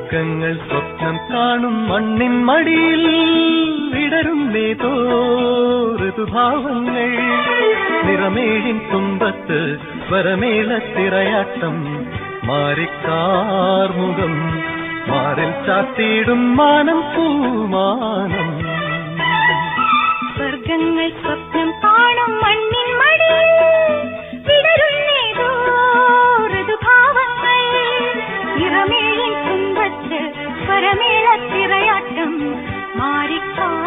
സ്വർഗങ്ങൾ സ്വപ്നം കാണും മണ്ണിൻ മടിയിൽ വിടരുന്നേതോ ഋതുഭാവങ്ങൾ നിറമേഴിൻ തുമ്പത്ത് വരമേളത്തിറയാട്ടം മാറിക്കാർമുഖം മാറിൽ ചാത്തിയിടും മാനം പൂമാനം സ്വർഗങ്ങൾ സ്വപ്നം കാണും മണ്ണിൻ മടിയിൽ വിടരുന്നേതോ ഋതുഭാവങ്ങൾ നിറമേഴിൻ തുമ്പത്ത് വരമേളത്തിറയാട്ടം മാറിക്കാർ